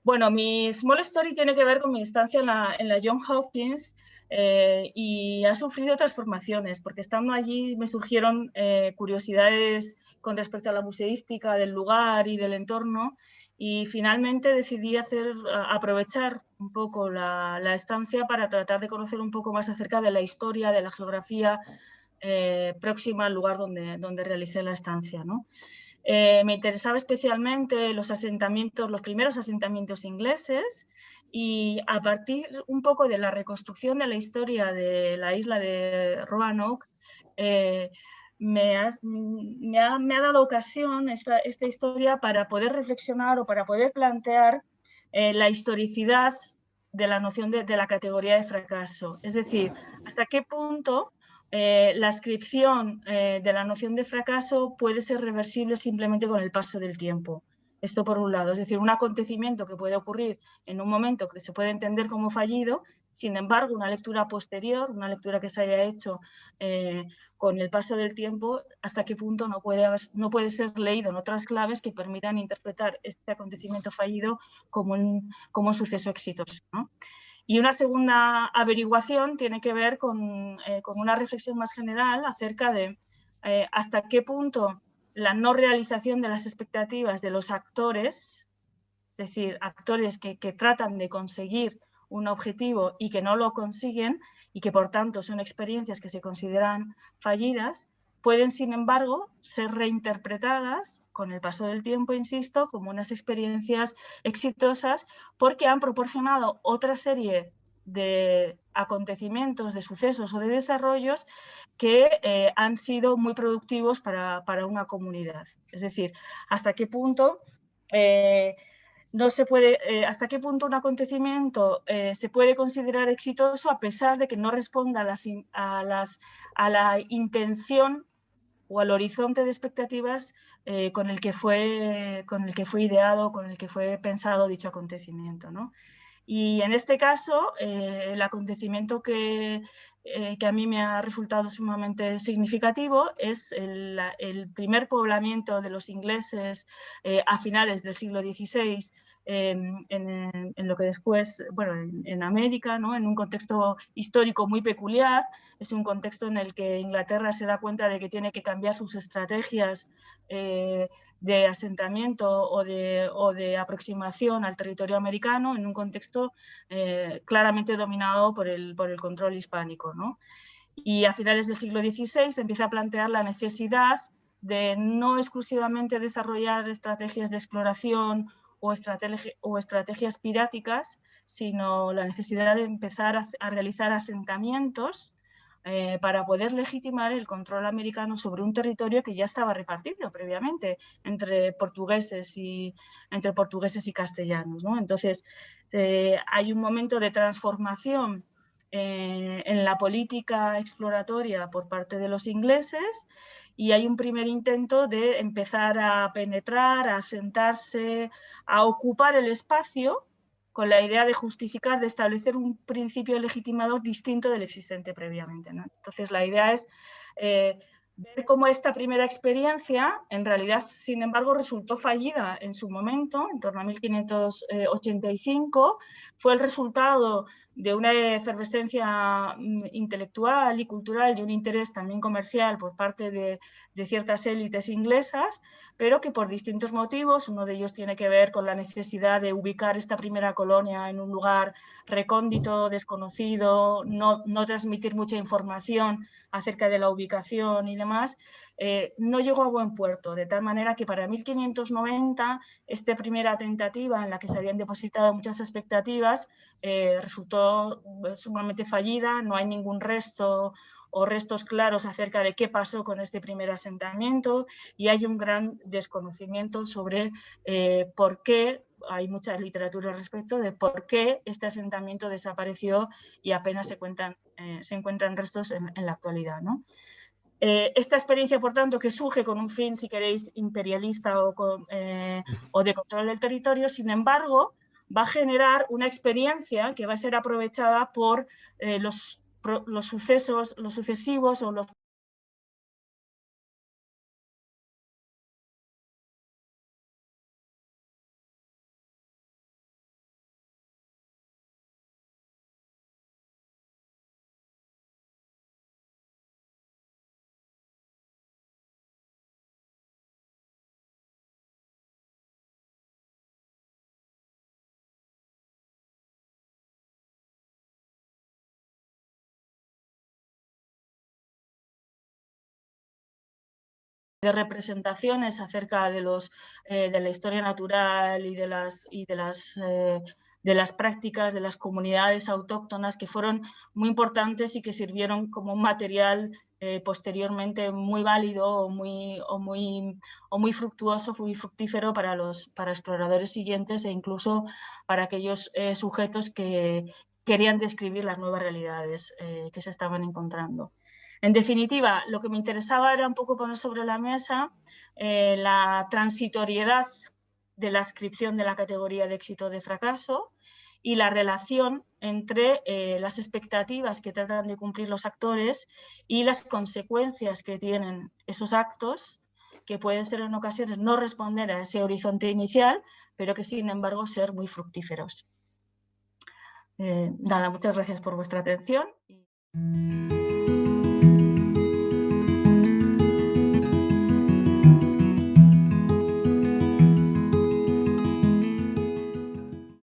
Bueno, mi Small Story tiene que ver con mi estancia en la Johns Hopkins y ha sufrido transformaciones, porque estando allí me surgieron curiosidades con respecto a la museística del lugar y del entorno, y finalmente decidí aprovechar un poco la estancia para tratar de conocer un poco más acerca de la historia, de la geografía próxima al lugar donde realicé la estancia, ¿no? Me interesaba especialmente los asentamientos, los primeros asentamientos ingleses, y a partir un poco de la reconstrucción de la historia de la isla de Roanoke, eh, me ha dado ocasión esta historia para poder reflexionar o para poder plantear la historicidad de la noción de la categoría de fracaso. Es decir, hasta qué punto la ascripción de la noción de fracaso puede ser reversible simplemente con el paso del tiempo. Esto por un lado, es decir, un acontecimiento que puede ocurrir en un momento que se puede entender como fallido, sin embargo, una lectura posterior, una lectura que se haya hecho con el paso del tiempo, hasta qué punto no puede ser leído en otras claves que permitan interpretar este acontecimiento fallido como un suceso exitoso, ¿no? Y una segunda averiguación tiene que ver con una reflexión más general acerca de hasta qué punto la no realización de las expectativas de los actores, es decir, actores que tratan de conseguir un objetivo y que no lo consiguen y que por tanto son experiencias que se consideran fallidas, pueden sin embargo ser reinterpretadas con el paso del tiempo, insisto, como unas experiencias exitosas porque han proporcionado otra serie de acontecimientos, de sucesos o de desarrollos que han sido muy productivos para una comunidad. Es decir, hasta qué punto no se puede, hasta qué punto un acontecimiento se puede considerar exitoso a pesar de que no responda a la intención o al horizonte de expectativas con el que fue ideado, con el que fue pensado dicho acontecimiento, ¿no? Y en este caso, el acontecimiento que a mí me ha resultado sumamente significativo es el primer poblamiento de los ingleses a finales del siglo XVI en lo que después, bueno, en América, ¿no? En un contexto histórico muy peculiar. Es un contexto en el que Inglaterra se da cuenta de que tiene que cambiar sus estrategias de asentamiento o de aproximación al territorio americano en un contexto claramente dominado por el control hispánico, ¿no? Y a finales del siglo XVI se empieza a plantear la necesidad de no exclusivamente desarrollar estrategias de exploración o estrategias piráticas, sino la necesidad de empezar a realizar asentamientos para poder legitimar el control americano sobre un territorio que ya estaba repartido previamente entre portugueses y castellanos, ¿no? Entonces, hay un momento de transformación en la política exploratoria por parte de los ingleses y hay un primer intento de empezar a penetrar, a asentarse, a ocupar el espacio con la idea de justificar, de establecer un principio legitimador distinto del existente previamente, ¿no? Entonces, la idea es ver cómo esta primera experiencia, en realidad, sin embargo, resultó fallida en su momento, en torno a 1585, fue el resultado de una efervescencia intelectual y cultural y un interés también comercial por parte de ciertas élites inglesas, pero que por distintos motivos, uno de ellos tiene que ver con la necesidad de ubicar esta primera colonia en un lugar recóndito, desconocido, no transmitir mucha información acerca de la ubicación y demás, no llegó a buen puerto, de tal manera que para 1590 esta primera tentativa en la que se habían depositado muchas expectativas resultó sumamente fallida, no hay ningún resto o restos claros acerca de qué pasó con este primer asentamiento y hay un gran desconocimiento sobre por qué, hay mucha literatura al respecto de por qué este asentamiento desapareció y apenas se encuentran restos en la actualidad, ¿no? Esta experiencia, por tanto, que surge con un fin, si queréis, imperialista o de control del territorio, sin embargo, va a generar una experiencia que va a ser aprovechada por los sucesos, los sucesivos o los de representaciones acerca de la historia natural y de las prácticas de las comunidades autóctonas, que fueron muy importantes y que sirvieron como un material posteriormente muy válido o muy fructuoso, muy fructífero para exploradores siguientes e incluso para aquellos sujetos que querían describir las nuevas realidades que se estaban encontrando. En definitiva, lo que me interesaba era un poco poner sobre la mesa la transitoriedad de la adscripción de la categoría de éxito o de fracaso y la relación entre las expectativas que tratan de cumplir los actores y las consecuencias que tienen esos actos, que pueden ser en ocasiones no responder a ese horizonte inicial, pero que sin embargo ser muy fructíferos. Nada, muchas gracias por vuestra atención.